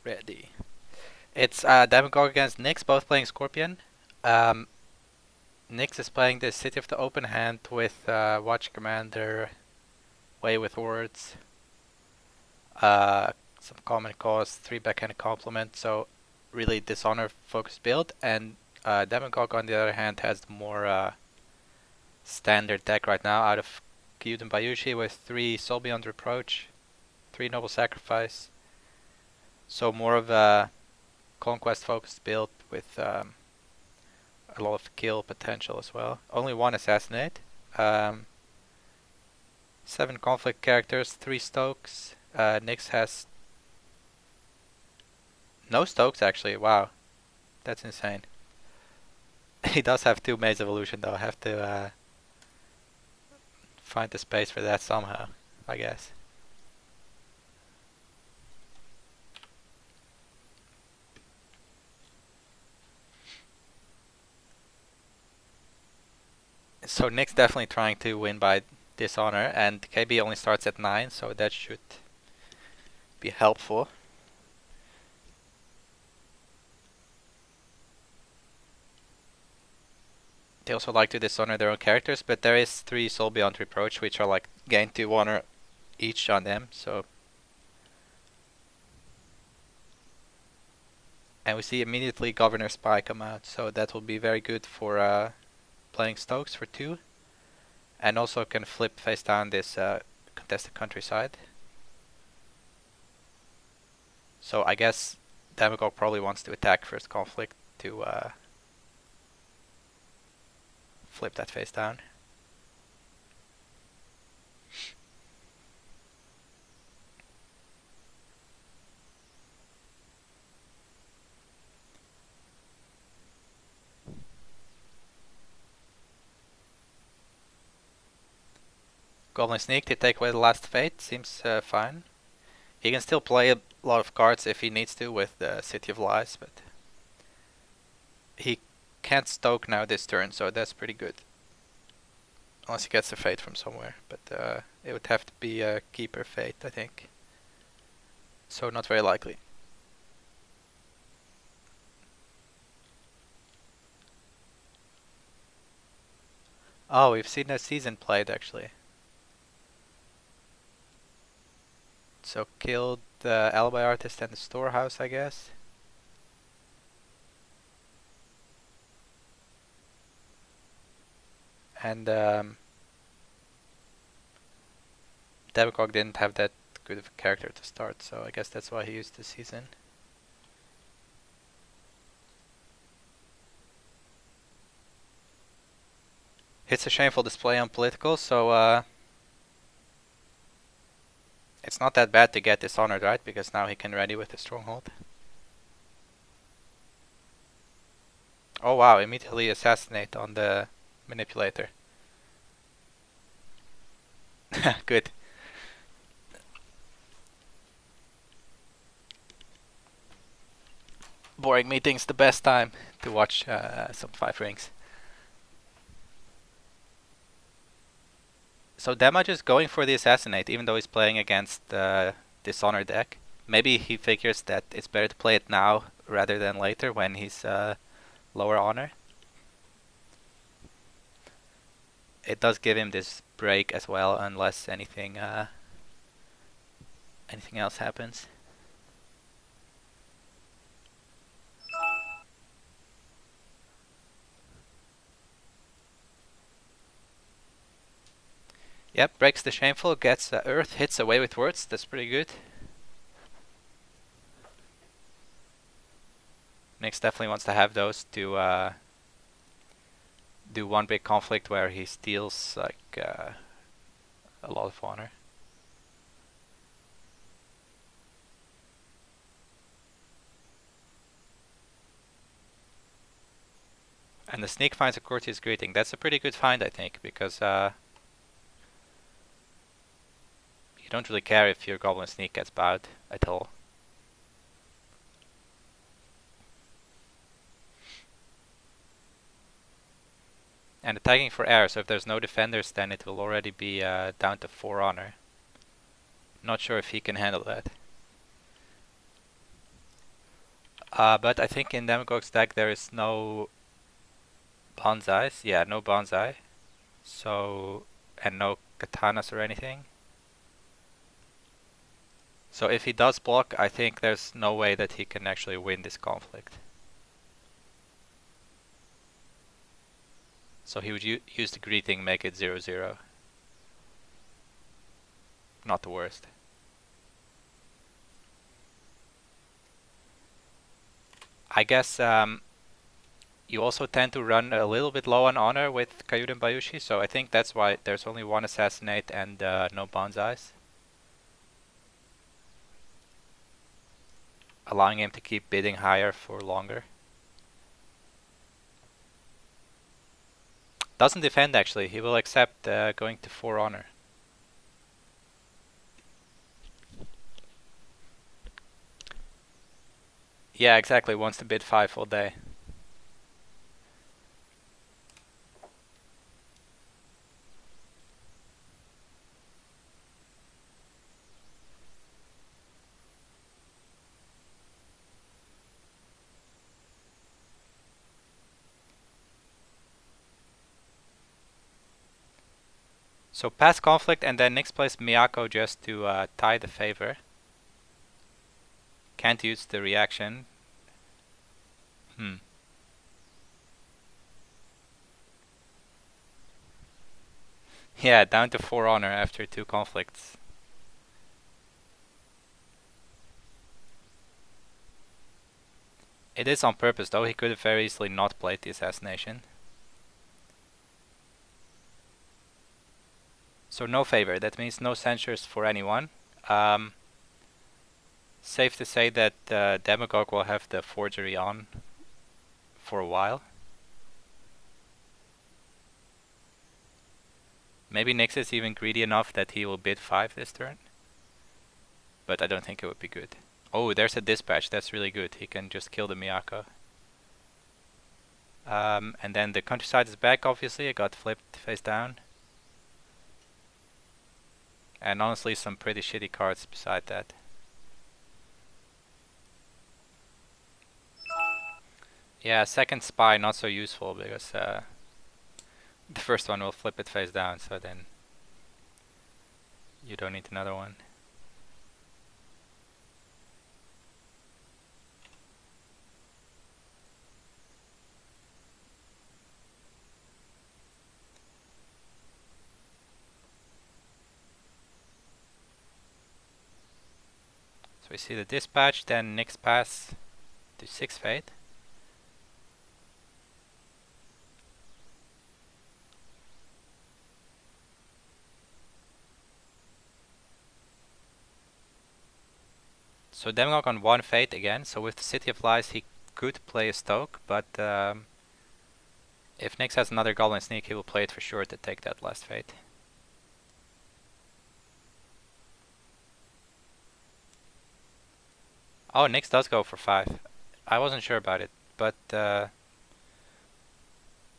Ready. It's Demagogue against Nyx, both playing Scorpion. Um, Nyx is playing the City of the Open Hand with Watch Commander, Way with Words, some common cause, 3 backhanded compliment, so really dishonor focused build. And Demagogue on the other hand has the more standard deck right now out of Kyuden Bayushi with 3 Soul Beyond Reproach, 3 Noble Sacrifice. So more of a conquest focused build with a lot of kill potential as well. Only 1 assassinate. 7 conflict characters, 3 Stokes. Nyx has no Stokes actually. Wow, that's insane. He does have 2 Maze Evolution though. I have to find the space for that somehow, I guess. So Nyx definitely trying to win by dishonor, and KB only starts at 9, so that should be helpful. They also like to dishonor their own characters, but there is 3 Soul Beyond Reproach, which are like gain 2 honor each on them, so. And we see immediately Governor Spy come out, so that will be very good for playing Stokes for 2. And also can flip face down this contested countryside. So I guess Demagogue probably wants to attack first conflict to flip that face down. Goblin Sneak to take away the last fate seems fine. He can still play a lot of cards if he needs to with the City of Lies, but he can't stoke now this turn, so that's pretty good. Unless he gets a fate from somewhere, but it would have to be a keeper fate, I think. So not very likely. Oh, we've seen a season played actually. So killed the Alibi Artist and the Storehouse, I guess. And Demagogue didn't have that good of a character to start, so I guess that's why he used the season. It's a shameful display on political, so it's not that bad to get dishonored, right? Because now he can ready with the stronghold. Oh wow, immediately assassinate on the manipulator. Good. Boring meetings, the best time to watch some 5 rings. So Damage is going for the assassinate, even though he's playing against the dishonor deck. Maybe he figures that it's better to play it now rather than later when he's lower honor. It does give him this break as well, unless anything else happens. Yep, breaks the shameful, gets earth, hits away with words. That's pretty good. Nyx definitely wants to have those to do one big conflict where he steals like a lot of honor. And the sneak finds a courteous greeting. That's a pretty good find, I think, because you don't really care if your goblin sneak gets bowed at all. And attacking for air, so if there's no defenders, then it will already be down to 4 honor. Not sure if he can handle that. But I think in Demagogue's deck there is no bonsais. Yeah, no bonsai. So, and no katanas or anything. So if he does block, I think there's no way that he can actually win this conflict. So he would use the greeting, make it 0-0. Not the worst. I guess you also tend to run a little bit low on honor with Kyuden Bayushi, so I think that's why there's only one assassinate and no bonsais. Allowing him to keep bidding higher for longer. Doesn't defend actually, he will accept going to 4 honor. Yeah, exactly, wants to bid 5 all day. So pass conflict and then next plays Miyako just to tie the favor. Can't use the reaction. Yeah, down to 4 honor after 2 conflicts. It is on purpose though, he could have very easily not played the assassination. So no favor, that means no censures for anyone. Safe to say that Demagogue will have the forgery on for a while. Maybe Nyx is even greedy enough that he will bid 5 this turn. But I don't think it would be good. Oh, there's a dispatch, that's really good. He can just kill the Miyako. And then the countryside is back obviously, it got flipped face down. And honestly some pretty shitty cards beside that. Yeah, second spy not so useful because the first one will flip it face down, so then you don't need another one. So we see the dispatch, then Nyx pass to 6 fate. So Demagogue on 1 fate again, so with the City of Lies he could play a Stoke, but if Nyx has another Goblin Sneak he will play it for sure to take that last fate. Oh, Nyx does go for 5. I wasn't sure about it, but yeah,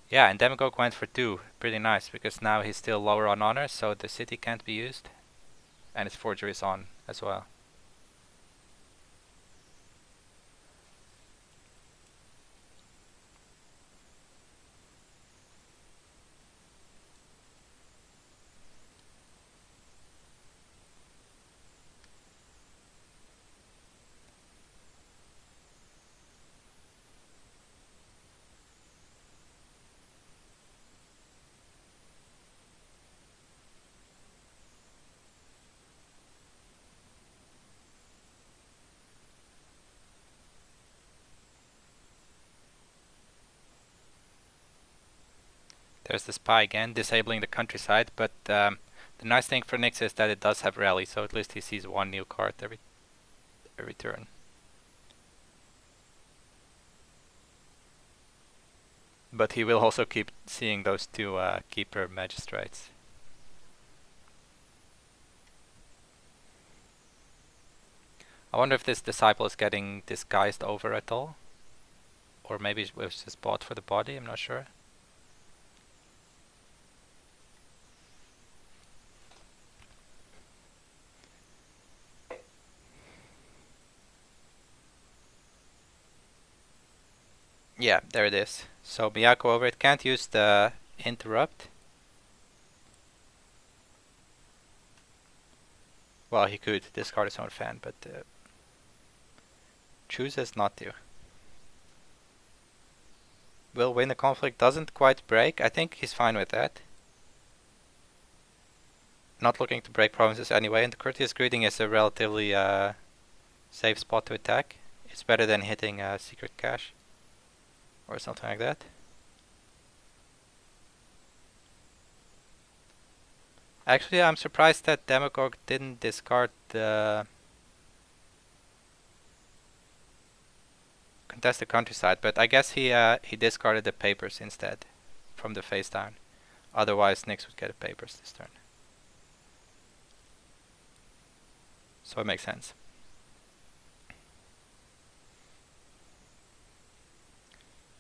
and Demagogue went for 2. Pretty nice, because now he's still lower on honor, so the city can't be used. And his forgery is on as well. There's the spy again, disabling the countryside, but the nice thing for Nyx is that it does have rally, so at least he sees 1 new card every turn. But he will also keep seeing those 2 keeper magistrates. I wonder if this disciple is getting disguised over at all, or maybe it was just bought for the body, I'm not sure. Yeah, there it is. So Miyako over it can't use the interrupt. Well, he could discard his own fan, but chooses not to. Will win the conflict, doesn't quite break. I think he's fine with that. Not looking to break provinces anyway, and the courteous greeting is a relatively safe spot to attack. It's better than hitting a secret cache or something like that. Actually, I'm surprised that Demagogue didn't discard the contested countryside, but I guess he discarded the papers instead from the face down. Otherwise, Nyx would get the papers this turn. So it makes sense.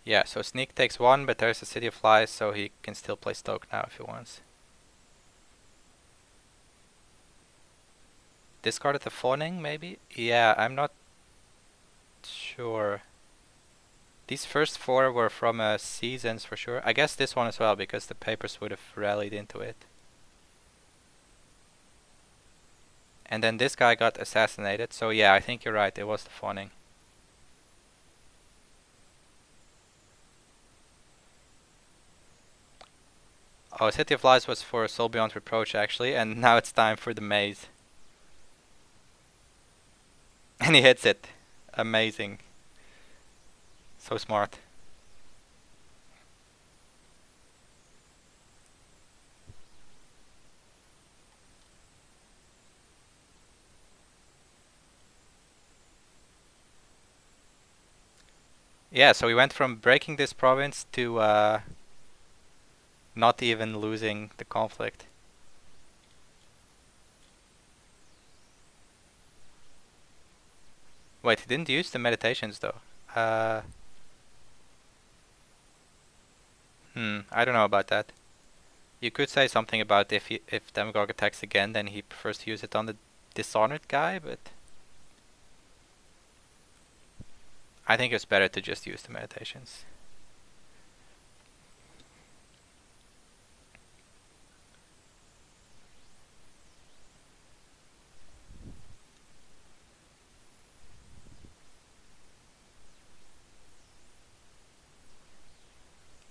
Yeah, so Sneak takes 1, but there's a City of Flies, so he can still play Stoke now if he wants. Discarded the Fawning, maybe? Yeah, I'm not sure. These first 4 were from Seasons for sure. I guess this one as well, because the papers would have rallied into it. And then this guy got assassinated, so yeah, I think you're right, it was the Fawning. Oh, City of Lies was for Soul Beyond Reproach actually, and now it's time for the maze. And he hits it. Amazing. So smart. Yeah, so we went from breaking this province to not even losing the conflict. Wait, he didn't use the meditations though. I don't know about that. You could say something about if Demagogue attacks again, then he prefers to use it on the Dishonored guy, but I think it's better to just use the meditations.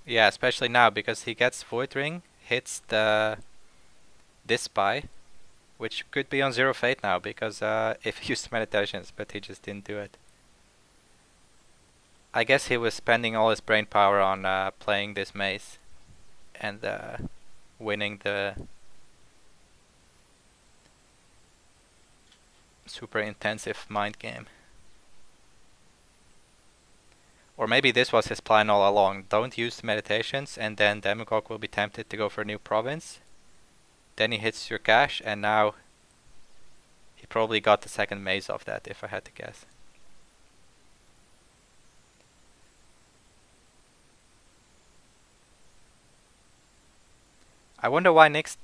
Yeah, especially now because he gets Void Ring, hits this spy, which could be on 0 fate now because if he used meditations, but he just didn't do it. I guess he was spending all his brain power on playing this maze and winning the super intensive mind game. Or maybe this was his plan all along. Don't use the meditations, and then Demagogue will be tempted to go for a new province. Then he hits your cache, and now he probably got the second maze off that, if I had to guess. I wonder why Nyx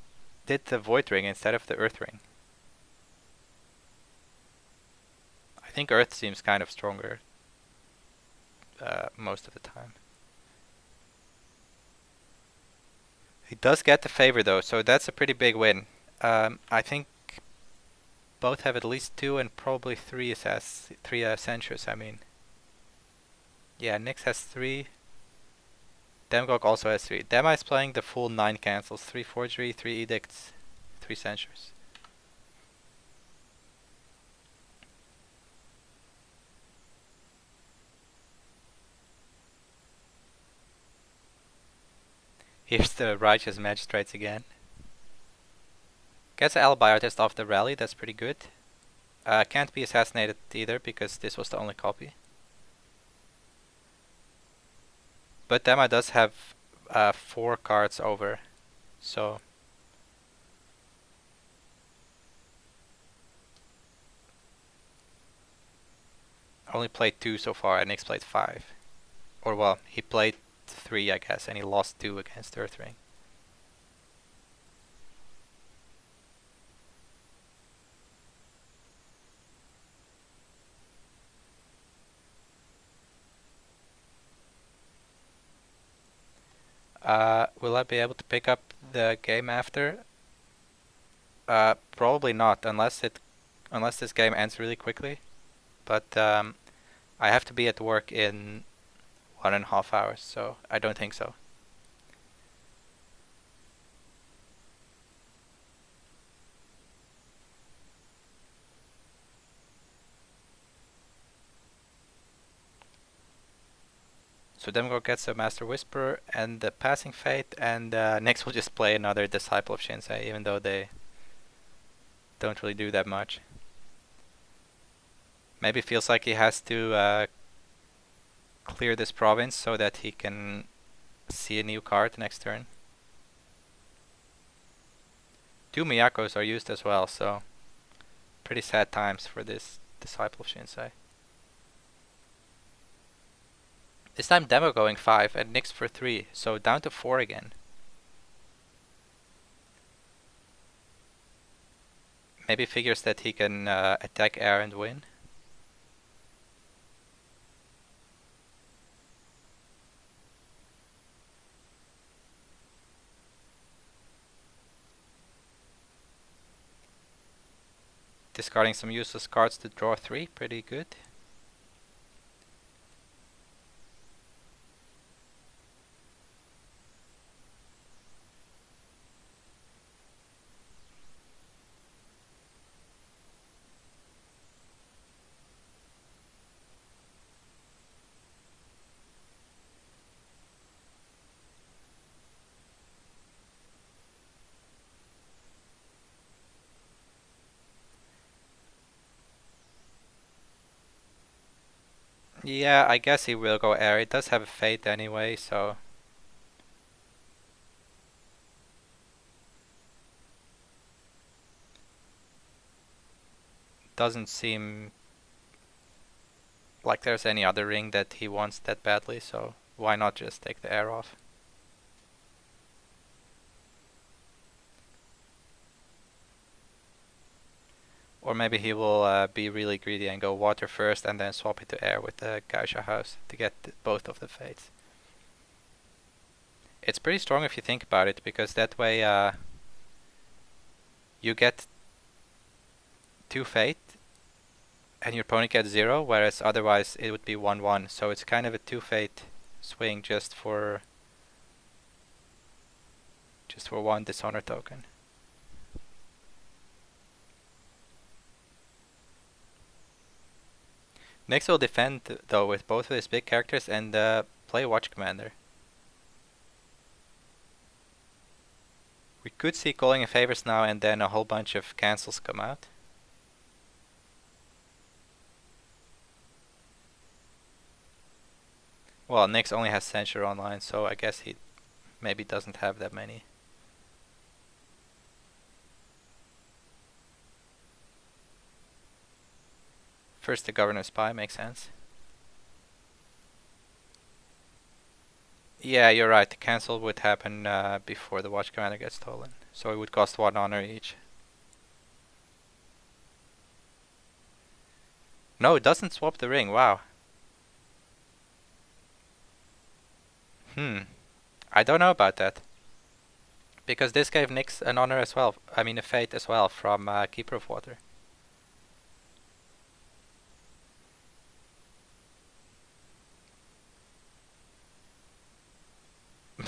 did the Void Ring instead of the Earth Ring. I think Earth seems kind of stronger most of the time. He does get the favor though, so that's a pretty big win. I think both have at least 2 and probably 3 censures, I mean. Yeah, Nyx has 3. Demagogue also has 3. Dema is playing the full 9 cancels, 3 forgery, 3 edicts, 3 censures. Here's the Righteous Magistrates again. Gets an L5R test off the rally, that's pretty good. Can't be assassinated either because this was the only copy. But Dema does have 4 cards over, so only played 2 so far, and Nyx played 5. Or well, he played 3 I guess, and he lost 2 against Earth Ring. Will I be able to pick up the game after? Probably not, unless this game ends really quickly. But I have to be at work in 1.5 hours, so I don't think so. So Demagogue gets a Master Whisperer and the Passing Fate, and next we'll just play another Disciple of Shinsei, even though they don't really do that much. Maybe feels like he has to clear this province so that he can see a new card next turn. 2 Miyakos are used as well, so pretty sad times for this Disciple of Shinsei. This time Demo going 5 and Nyx for 3, so down to 4 again. Maybe figures that he can attack air and win. Discarding some useless cards to draw 3, pretty good. Yeah, I guess he will go air. It does have a fate anyway, so... Doesn't seem like there's any other ring that he wants that badly, so why not just take the air off? Or maybe he will be really greedy and go water first and then swap it to air with the Geisha House to get both of the fates. It's pretty strong if you think about it, because that way you get 2 fate and your opponent gets 0, whereas otherwise it would be 1-1. So it's kind of a 2 fate swing just for 1 dishonor token. Nyx will defend though with both of his big characters and play Watch Commander. We could see Calling in Favors now and then a whole bunch of cancels come out. Well, Nyx only has Censure online, so I guess he maybe doesn't have that many. First the Governor's Spy makes sense. Yeah, you're right. The cancel would happen before the Watch Commander gets stolen. So it would cost 1 honor each. No, it doesn't swap the ring. Wow. I don't know about that. Because this gave Nyx an honor as well. I mean a fate as well from Keeper of Water.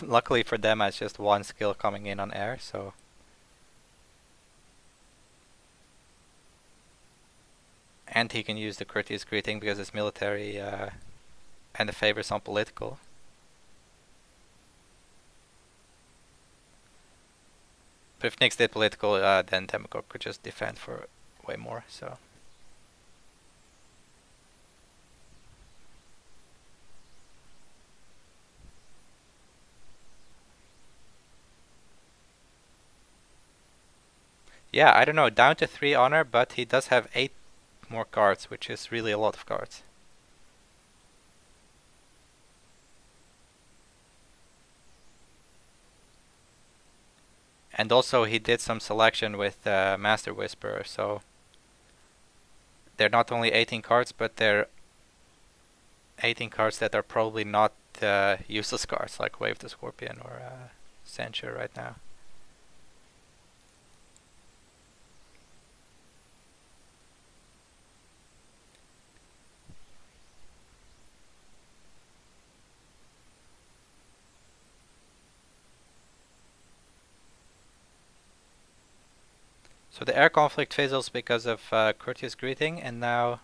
Luckily for them, it's just 1 skill coming in on air, so... And he can use the Courteous Greeting because it's military and the favors on political. But if Nyx did political, then Demagogue could just defend for way more, so... Yeah, I don't know, down to 3 honor, but he does have 8 more cards, which is really a lot of cards. And also he did some selection with Master Whisperer, so they're not only 18 cards, but they're 18 cards that are probably not useless cards like Wave the Scorpion or Censure right now. So the air conflict fizzles because of Courteous Greeting, and now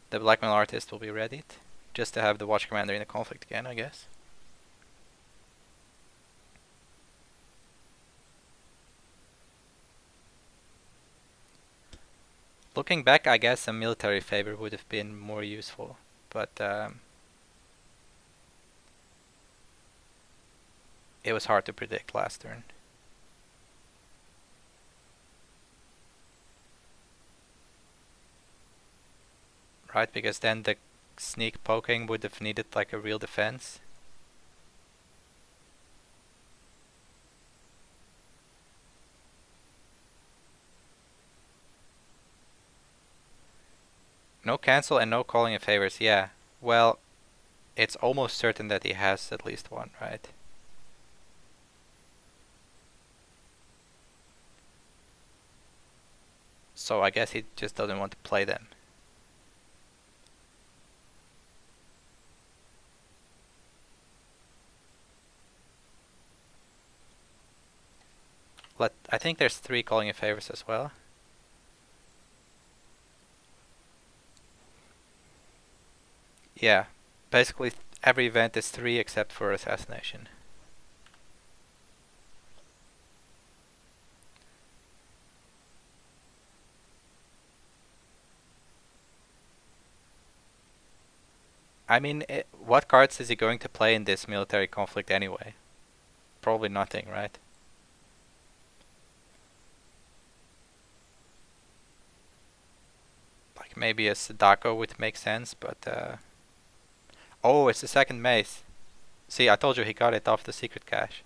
the Blackmail Artist will be readied, just to have the Watch Commander in the conflict again, I guess. Looking back, I guess a military favor would have been more useful, but it was hard to predict last turn. Right, because then the sneak poking would have needed like a real defense. No cancel and no calling in favors, yeah. Well, it's almost certain that he has at least one, right? So I guess he just doesn't want to play them. I think there's 3 calling in favors as well. Yeah, basically every event is 3 except for Assassination. I mean, what cards is he going to play in this military conflict anyway? Probably nothing, right? Like maybe a Sadako would make sense, but oh, it's the second mace. See, I told you he got it off the secret cache.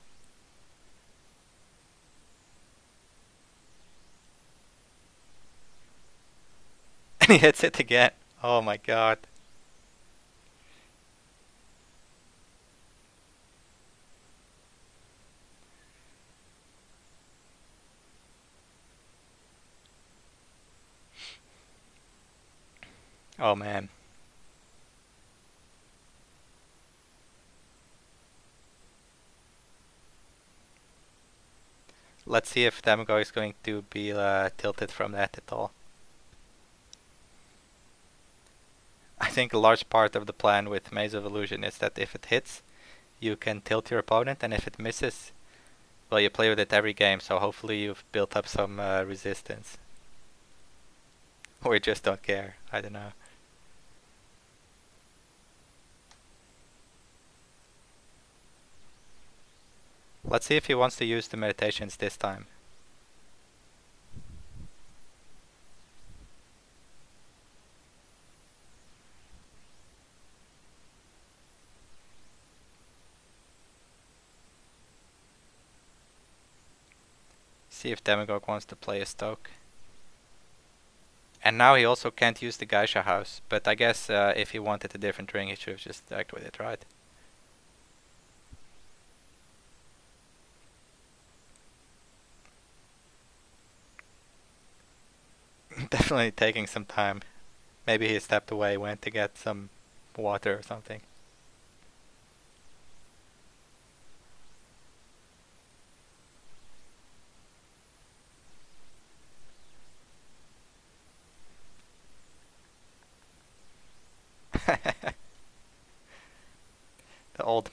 And he hits it again. Oh my god. Oh man. Let's see if Demagogue is going to be tilted from that at all. I think a large part of the plan with Maze of Illusion is that if it hits, you can tilt your opponent, and if it misses, well, you play with it every game, so hopefully you've built up some resistance. Or you just don't care, I don't know. Let's see if he wants to use the meditations this time. See if Demagogue wants to play a Stoke. And now he also can't use the Geisha house, but I guess if he wanted a different ring, he should have just decked with it, right? Definitely taking some time. Maybe he stepped away, went to get some water or something. The old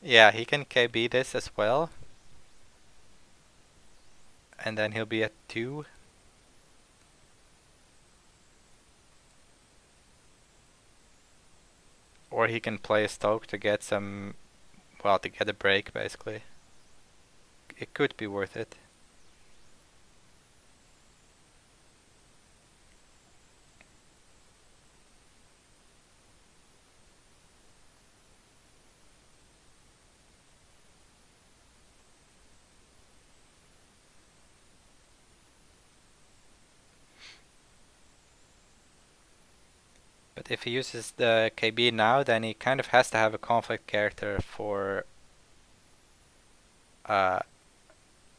Yeah, he can KB this as well. And then he'll be at 2. Or he can play a Stoke to get some, well, to get a break basically. It could be worth it. But if he uses the KB now, then he kind of has to have a conflict character for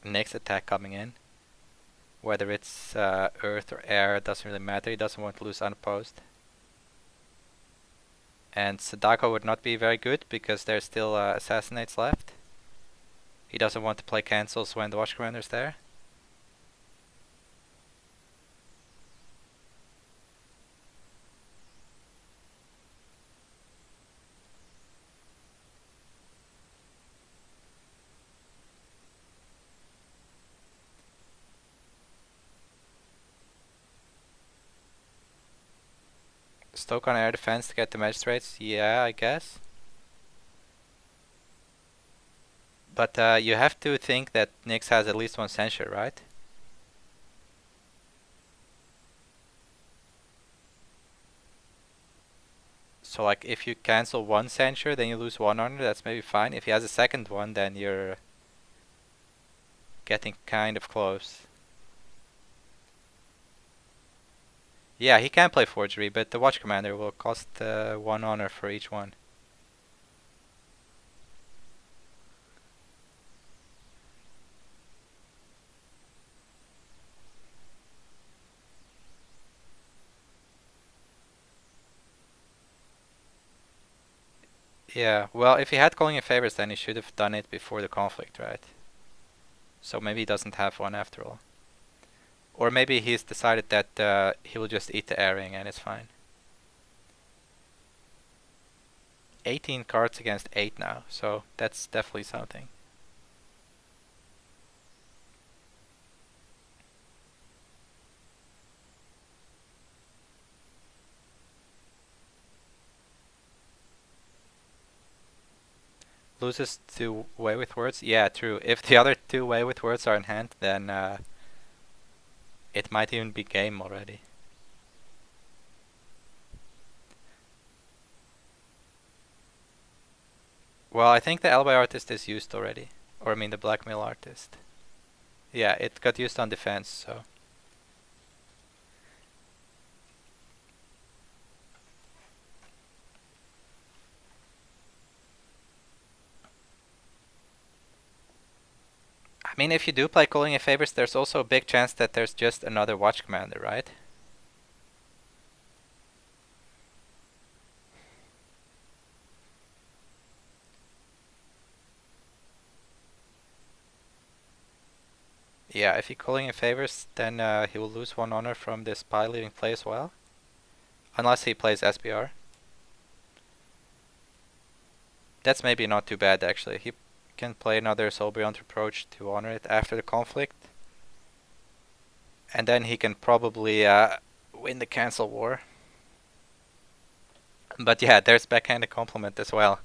next attack coming in. Whether it's earth or air, it doesn't really matter. He doesn't want to lose unopposed. And Sadako would not be very good because there's still assassinates left. He doesn't want to play cancels when the Watch Commander's there. Stoke on air defense to get the magistrates? Yeah, I guess. But you have to think that Nyx has at least one censure, right? So like if you cancel one censure, then you lose one honor, that's maybe fine. If he has a second one, then you're getting kind of close. Yeah, he can play forgery, but the Watch Commander will cost one honor for each one. Yeah, well, if he had calling in favors, then he should have done it before the conflict, right? So maybe he doesn't have one after all. Or maybe he's decided that he will just eat the airing and it's fine. 18 cards against 8 now, so that's definitely something. Loses to Way with Words? Yeah, true. If the other two Way with Words are in hand, then it might even be game already. Well, I think the L5R artist is used already. Or I mean the blackmail artist. Yeah, it got used on defense, so. I mean, if you do play Calling in Favors, there's also a big chance that there's just another Watch Commander, right? Yeah, if he Calling in Favors, then he will lose one honor from this spy leaving play as well. Unless he plays SBR. That's maybe not too bad, actually. He can play another Soul Beyond Reproach to honor it after the conflict. And then he can probably win the cancel war. But yeah, there's backhanded compliment as well.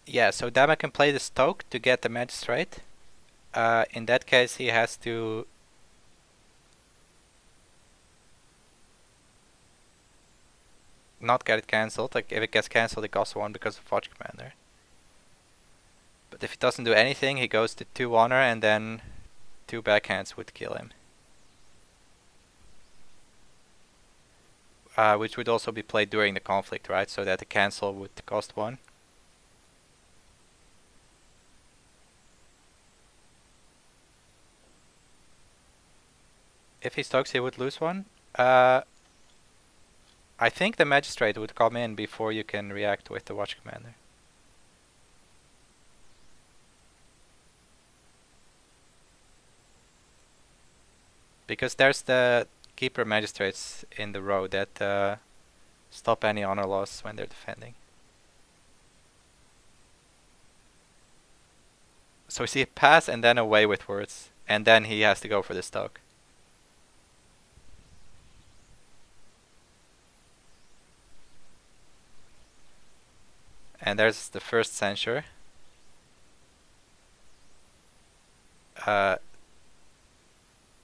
Yeah, so Dama can play the Stoke to get the Magistrate. In that case, he has to not get it cancelled. Like, if it gets cancelled, it costs 1 because of Watch Commander. But if he doesn't do anything, he goes to 2 honor and then 2 backhands would kill him. Which would also be played during the conflict, right? So that the cancel would cost 1. If he stokes, he would lose 1. I think the magistrate would come in before you can react with the watch commander. Because there's the keeper magistrates in the row that stop any honor loss when they're defending. So we see a pass and then away with words, and then he has to go for the stoke. And there's the first censure.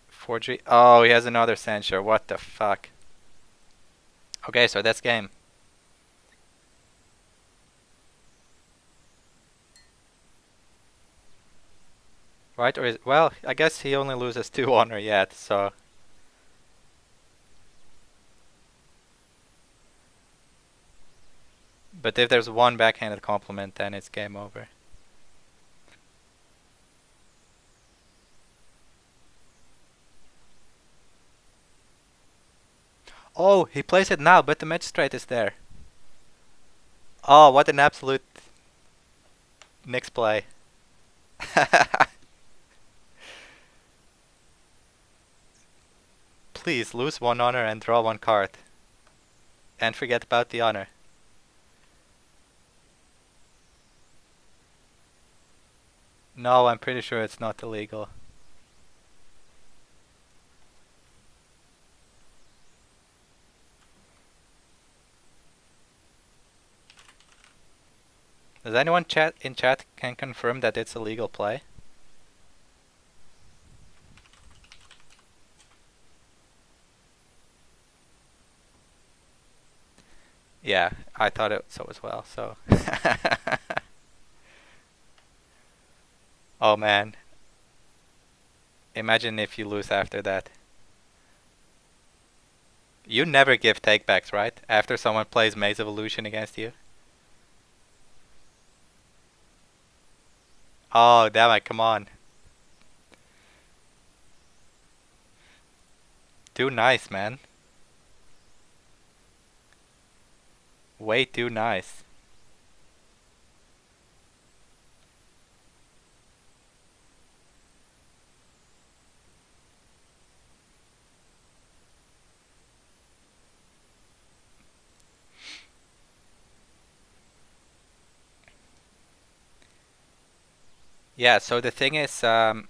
Forgery. Oh, he has another censure. What the fuck? Okay, so that's game. Right? Or is, well, I guess he only loses 2 honor yet, so. But if there's one backhanded compliment, then it's game over. Oh, he plays it now, but the magistrate is there. Oh, what an absolute Nick's play. Please lose 1 honor and draw 1 card. And forget about the honor. No, I'm pretty sure it's not illegal. Does anyone in chat can confirm that it's a legal play? Yeah, I thought it so as well, so. Oh man. Imagine if you lose after that. You never give takebacks, right? After someone plays Maze of Illusion against you? Oh, damn it, come on. Too nice, man. Way too nice. Yeah, so the thing is, Nyx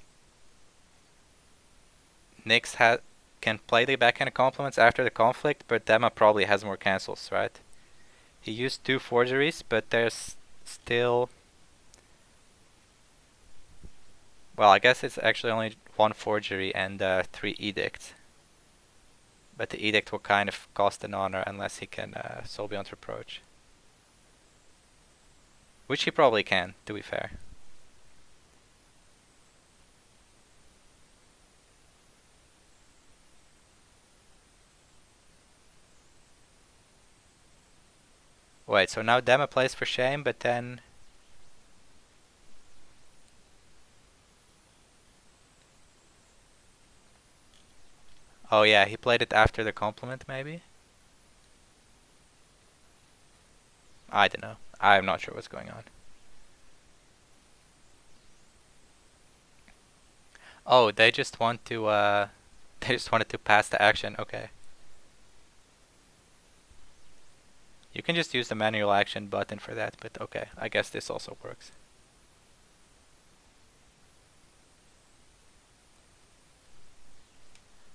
can play the backhand compliments after the conflict, but Dema probably has more cancels, right? He used 2 forgeries, but there's still... Well, I guess it's actually only 1 forgery and 3 edicts. But the edict will kind of cost an honor unless he can soul beyond reproach. Which he probably can, to be fair. Wait, so now Dema plays for shame, but then... Oh yeah, he played it after the compliment, maybe? I don't know. I'm not sure what's going on. Oh, they just want to, they just wanted to pass the action, okay. You can just use the manual action button for that, but okay, I guess this also works.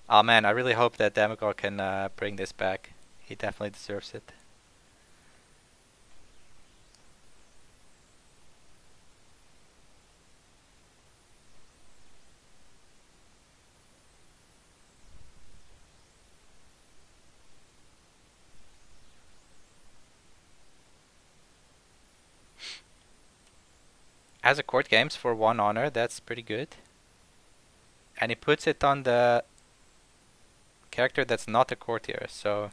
Oh man, I really hope that Demagogue can bring this back. He definitely deserves it. As a court games for 1 honor, that's pretty good. And he puts it on the character that's not a courtier, so...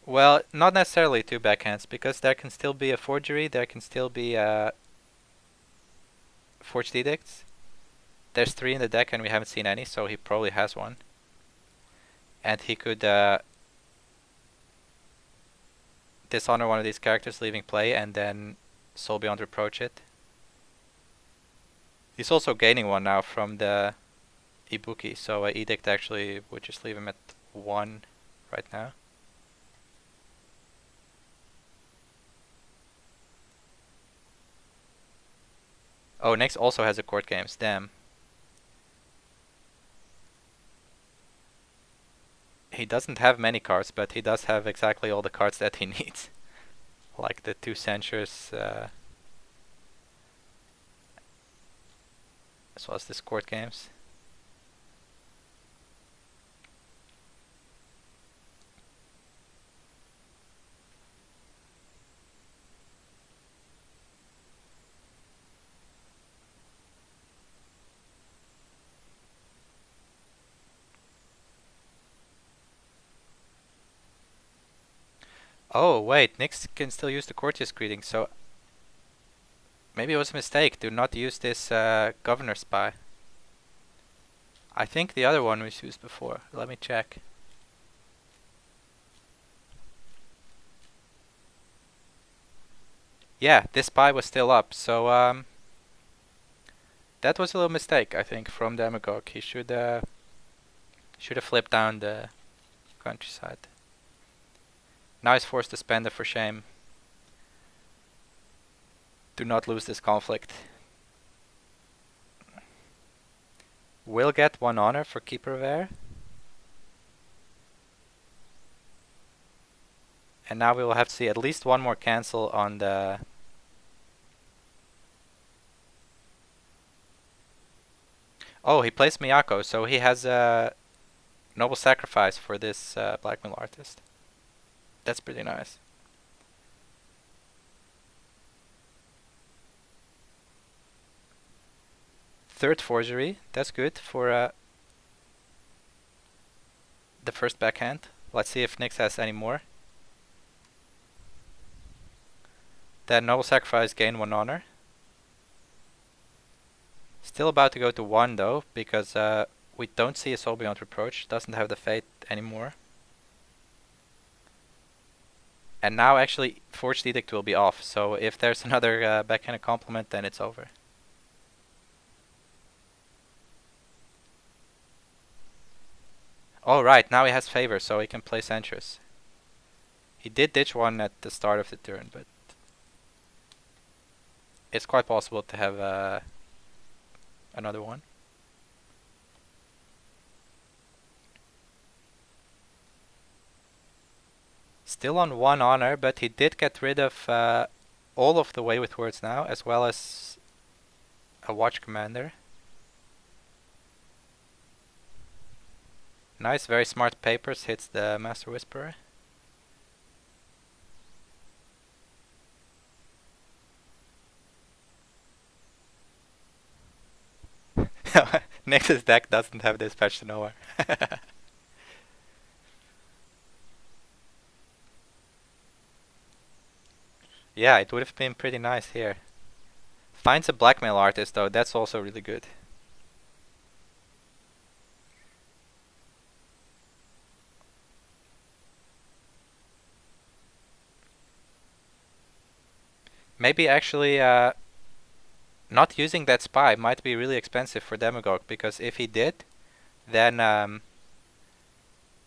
Well, not necessarily 2 backhands, because there can still be a forgery, there can still be a... Forged Edicts. There's 3 in the deck and we haven't seen any, so he probably has one. And he could dishonor one of these characters, leaving play, and then Soul Beyond Reproach it. He's also gaining one now from the Ibuki, so Edict actually would just leave him at 1 right now. Oh, next also has a court games, damn. He doesn't have many cards, but he does have exactly all the cards that he needs. Like the 2 Censures, as well as this court games. Oh wait, Nyx can still use the Courteous Greeting, so maybe it was a mistake to not use this Governor Spy. I think the other one was used before. Let me check. Yeah, this spy was still up, so that was a little mistake, I think, from Demagogue. He should have flipped down the countryside. Now he's forced to spend it for shame. Do not lose this conflict. Will get 1 honor for Keeper of Air. And now we will have to see at least 1 more cancel on the... Oh, he plays Miyako, so he has a Noble Sacrifice for this Blackmail Artist. That's pretty nice. Third Forgery, that's good for the first backhand. Let's see if Nyx has any more. Then Noble Sacrifice, gain 1 honor. Still about to go to 1 though, because we don't see a Soul Beyond Reproach. Doesn't have the Fate anymore. And now actually Forged Edict will be off, so if there's another backhanded compliment, then it's over. Oh right, now he has Favor, so he can play Censures. He did ditch 1 at the start of the turn, but it's quite possible to have another one. Still on 1 honor, but he did get rid of all of the Way with Words now, as well as a Watch Commander. Nice, very smart papers, hits the Master Whisperer. Nyx's deck doesn't have Dispatch to Nowhere. Yeah, it would have been pretty nice here. Finds a Blackmail Artist though, that's also really good. Maybe actually not using that spy might be really expensive for Demagogue, because if he did, then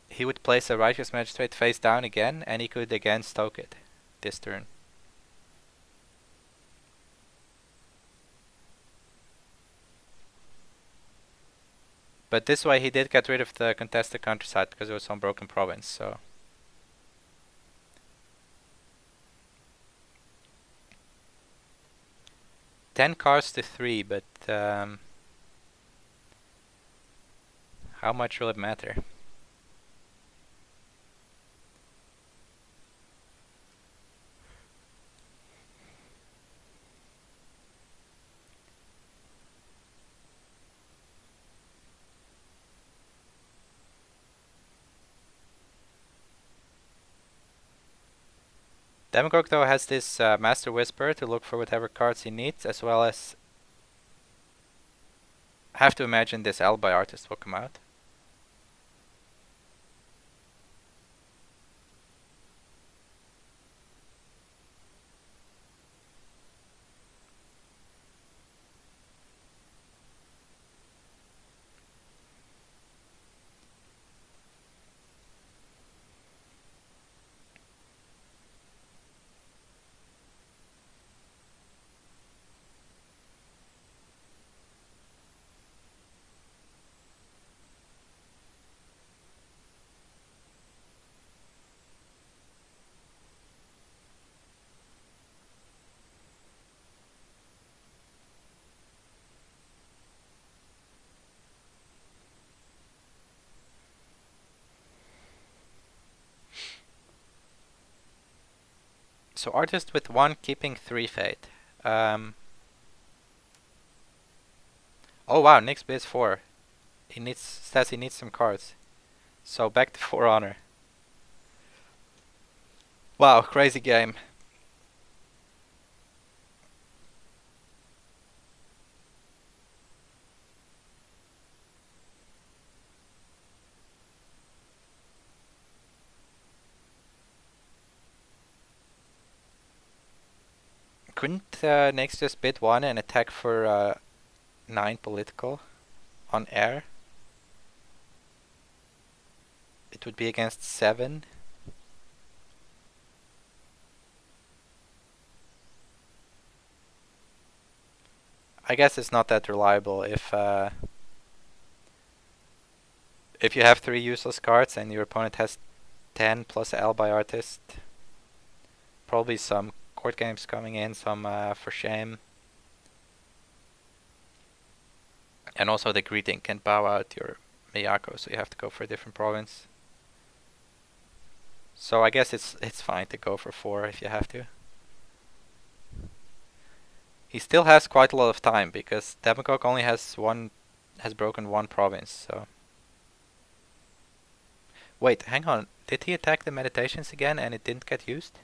he would place a Righteous Magistrate face down again, and he could again stoke it this turn. But this way he did get rid of the contested countryside because it was on Broken Province, so... Ten cards to 3, but how much will it matter? Demagogue though has this Master Whisper to look for whatever cards he needs, as well as I have to imagine this L by artist will come out. So artist with 1 keeping 3 fate. Oh wow, Nyx bids 4. Says he needs some cards. So back to For Honor. Wow, crazy game. Couldn't Nyx just bid 1 and attack for 9 political on air? It would be against 7. I guess it's not that reliable if you have 3 useless cards and your opponent has 10 plus L by artist. Probably some court games coming in, some for shame. And also the greeting can bow out your Miyako, so you have to go for a different province. So I guess it's fine to go for 4 if you have to. He still has quite a lot of time because Demagogue only has broken 1 province, so. Wait, hang on. Did he attack the meditations again and it didn't get used?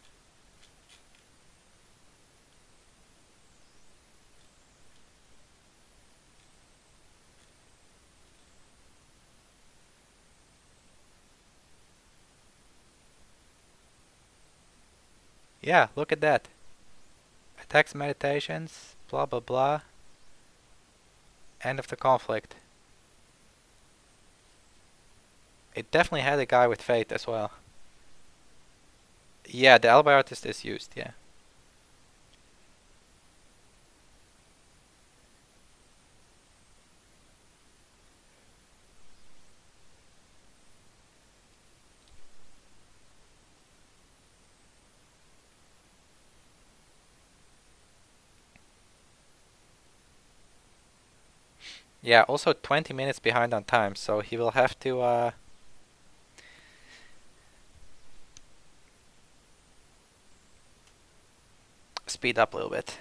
Yeah, look at that. Attacks meditations, blah blah blah. End of the conflict. It definitely had a guy with fate as well. Yeah, the L by artist is used, yeah. Yeah, also 20 minutes behind on time, so he will have to speed up a little bit.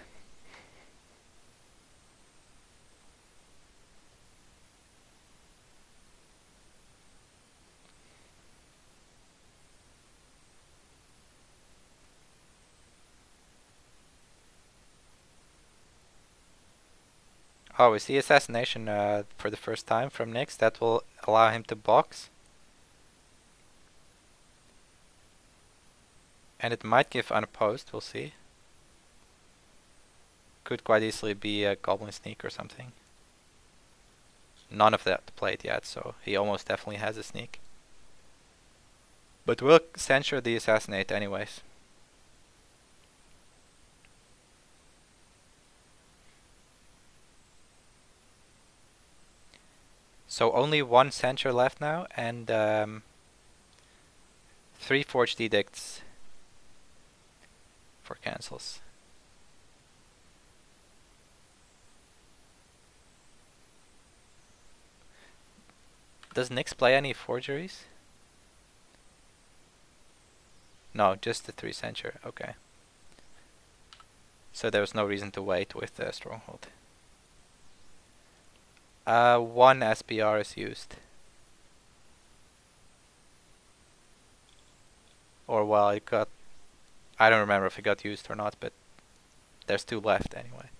Oh, we see assassination for the first time from Nyx. That will allow him to box. And it might give unopposed, we'll see. Could quite easily be a Goblin Sneak or something. None of that played yet, so he almost definitely has a sneak. But we'll censure the assassinate anyways. So only 1 censure left now, and 3 forged edicts for cancels. Does Nyx play any forgeries? No, just the 3 censure, okay. So there was no reason to wait with the stronghold. 1 SPR is used. Or well, it got... I don't remember if it got used or not, but there's 2 left anyway.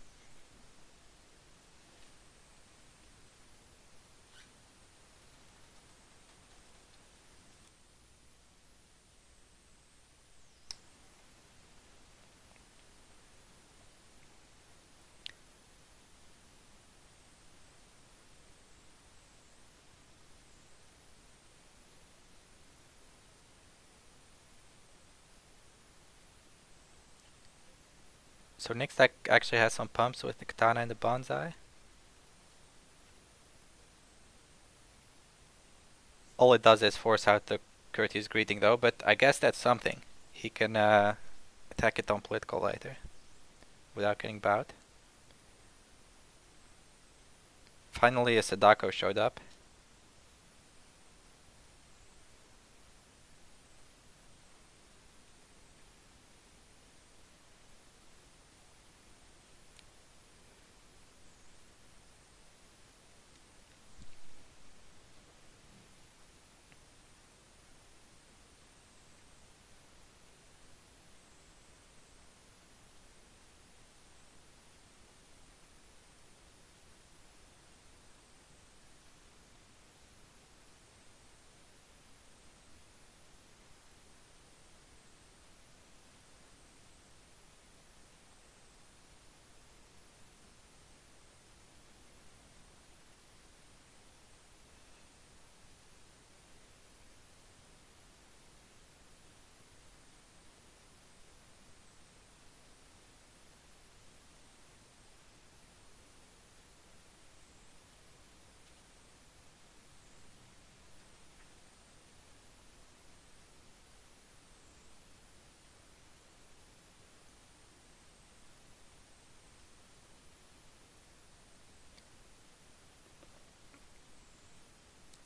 So Nick's deck actually has some pumps with the Katana and the Bonsai. All it does is force out the Courteous Greeting though, but I guess that's something. He can attack it on political later without getting bowed. Finally a Sadako showed up.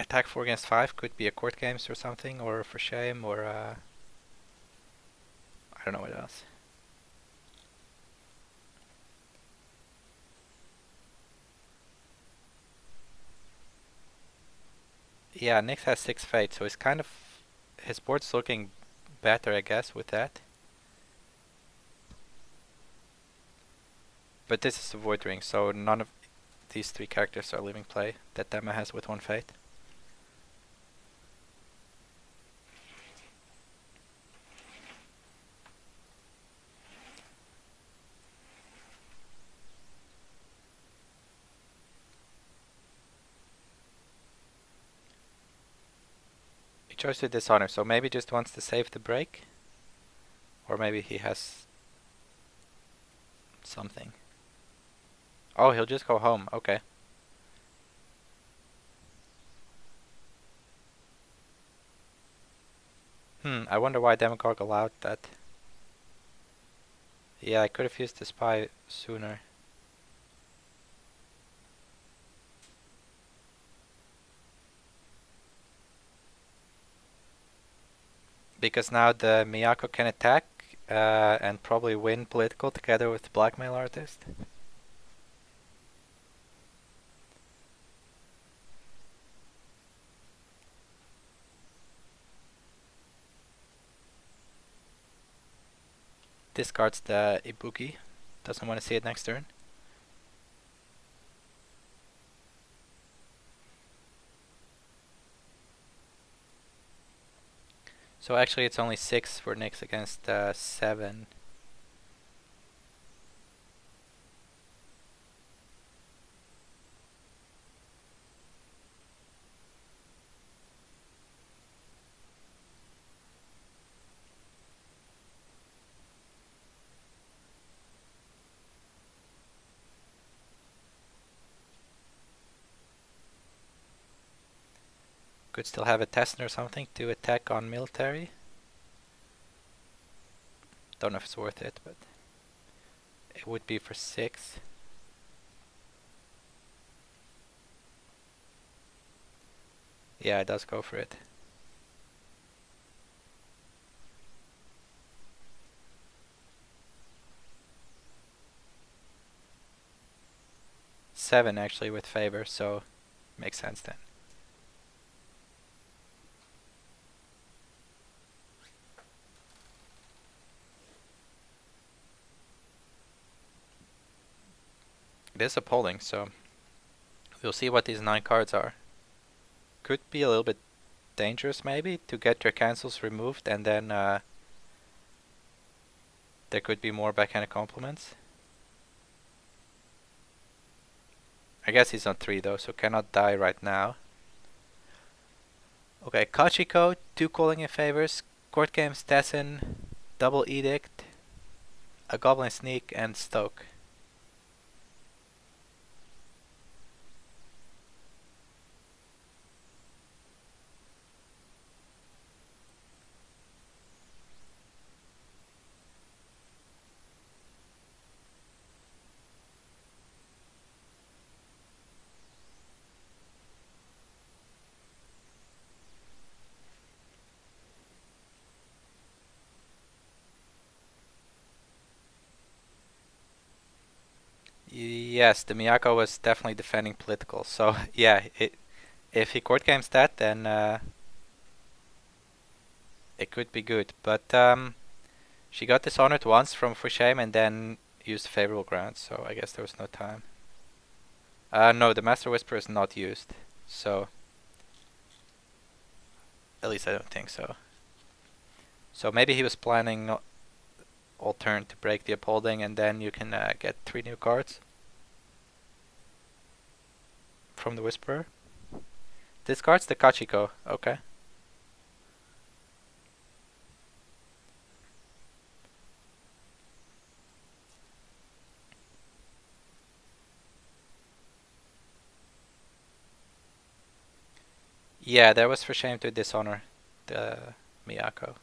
Attack 4 against 5 could be a court games or something, or for shame, or I don't know what else. Yeah, Nyx has 6 fate, so his board's looking better, I guess, with that. But this is the Void Ring, so none of these 3 characters are leaving play that Dema has with 1 fate. He chose to dishonor, so maybe just wants to save the break. Or maybe he has something. Oh, he'll just go home, okay. I wonder why Demagogue allowed that. Yeah, I could have used the spy sooner. Because now the Miyako can attack and probably win political together with the blackmail artist. Discards the Ibuki. Doesn't want to see it next turn. So actually it's only 6 for Nyx against 7. Could still have a Tessin or something to attack on military. Don't know if it's worth it, but it would be for 6. Yeah, it does go for it. Seven actually with favor, so makes sense then. It is a polling, so we'll see what these 9 cards are. Could be a little bit dangerous maybe to get your cancels removed, and then there could be more backhanded compliments. I guess he's on 3 though, so cannot die right now. Okay, Kachiko, 2 calling in favors, court games, Tessin, double edict, a Goblin Sneak and Stoke. Yes, the Miyako was definitely defending political. So yeah, if he court games that, then it could be good. But she got dishonored once from for shame and then used favorable grounds. So I guess there was no time. No, the Master Whisper is not used. So at least I don't think so. So maybe he was planning all turn to break the upholding, and then you can get 3 new cards from the Whisperer. This card's the Kachiko. Okay. Yeah, that was for shame to dishonor the Miyako.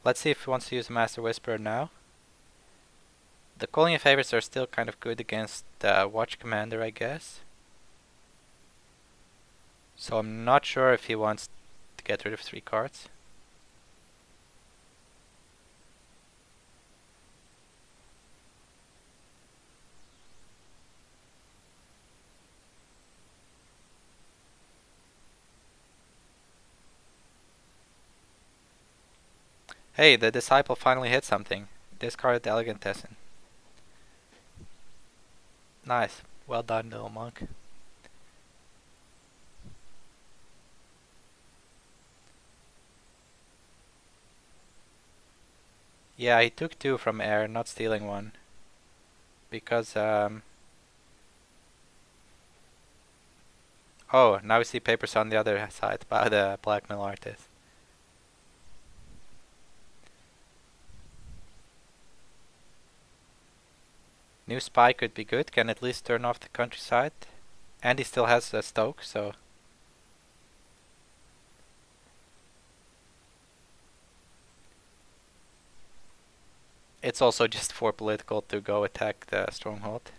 Let's see if he wants to use the Master Whisperer now. The calling in favors are still kind of good against the Watch Commander, I guess. So I'm not sure if he wants to get rid of 3 cards. Hey, the Disciple finally hit something. Discarded the Elegantessin. Nice. Well done, little monk. Yeah, he took 2 from air, not stealing 1. Because, oh, now we see papers on the other side by the blackmail artist. New spy could be good, can at least turn off the countryside. And he still has a Stoke, so... It's also just for political to go attack the stronghold.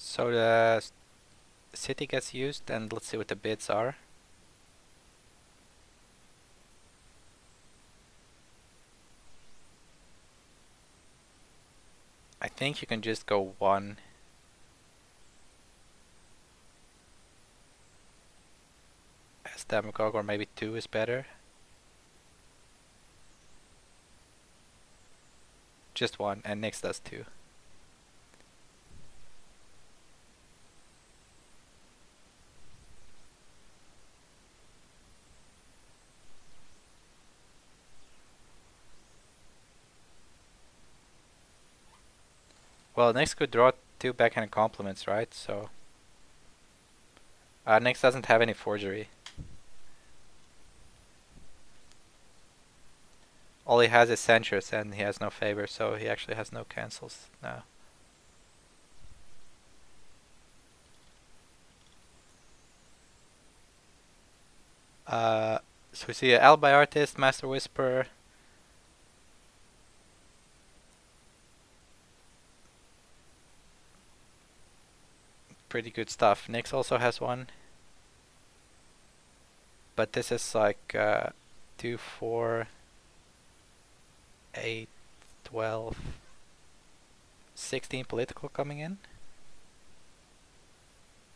So the city gets used, and let's see what the bids are. I think you can just go 1. As Demagogue, or maybe 2 is better. Just 1, and Nyx does 2. Well, Nyx could draw 2 backhand compliments, right? So... Nyx doesn't have any forgery. All he has is censures, and he has no favor, so he actually has no cancels now. So we see L5R Artist, Master Whisperer. Pretty good stuff. Nyx also has one. But this is like 2, 4, 8, 12, 16 political coming in.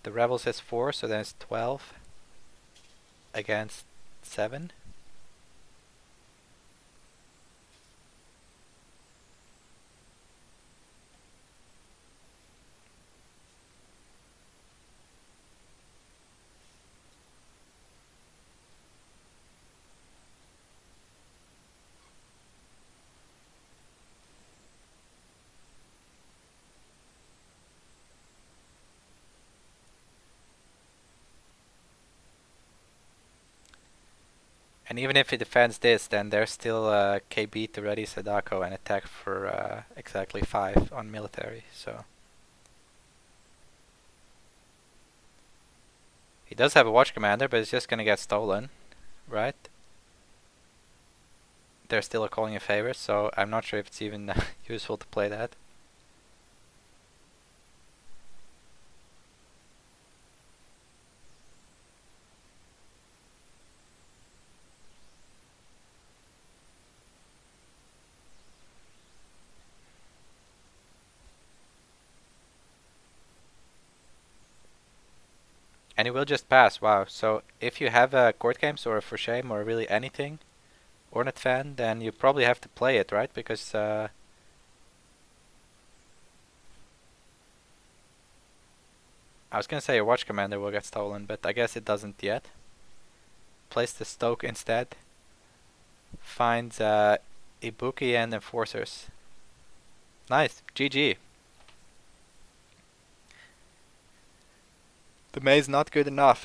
The Rebels is 4, so then it's 12 against 7. And even if he defends this, then there's still KB to ready Sadako and attack for exactly 5 on military. So he does have a watch commander, but it's just gonna get stolen, right? They're still calling a favor, so I'm not sure if it's even useful to play that. And it will just pass, wow. So if you have court games or a For Shame or really anything, Ornate fan, then you probably have to play it, right? Because I was gonna say your watch commander will get stolen, but I guess it doesn't yet. Place the Stoke instead. Finds Ibuki and Enforcers. Nice, GG. The maze not good enough.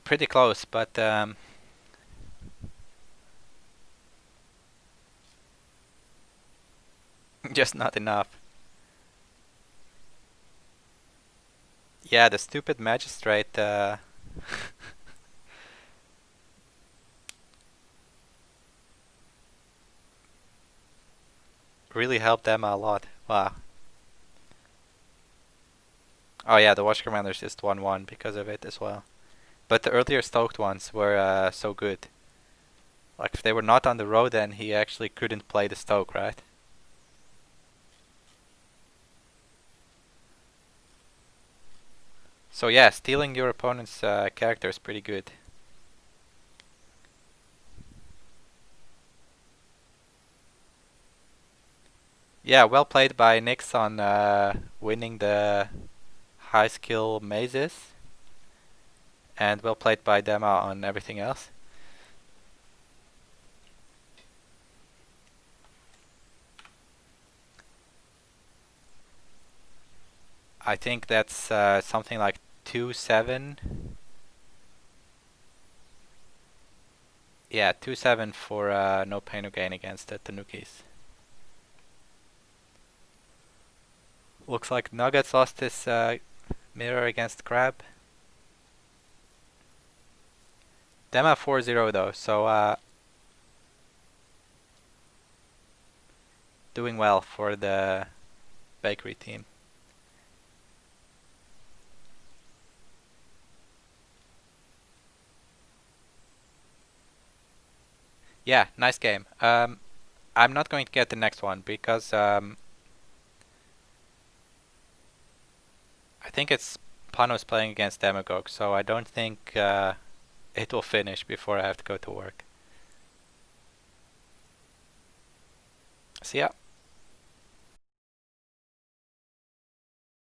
Pretty close, but just not enough. Yeah, the stupid magistrate really helped them a lot. Wow. Oh yeah, the watch commander's just 1-1 because of it as well. But the earlier stoked ones were so good. Like if they were not on the road, then he actually couldn't play the stoke, right? So yeah, stealing your opponent's character is pretty good. Yeah, well played by Nyx on winning the high skill mazes. And well played by Dema on everything else. I think that's something like 2-7. Yeah, 2-7 for no pain no gain against the Tanukis. Looks like Nuggets lost his mirror against Crab. Dema 4-0 though, so doing well for the bakery team. Yeah, nice game. I'm not going to get the next one because I think it's Panos playing against Demagogue, so I don't think it will finish before I have to go to work. See ya.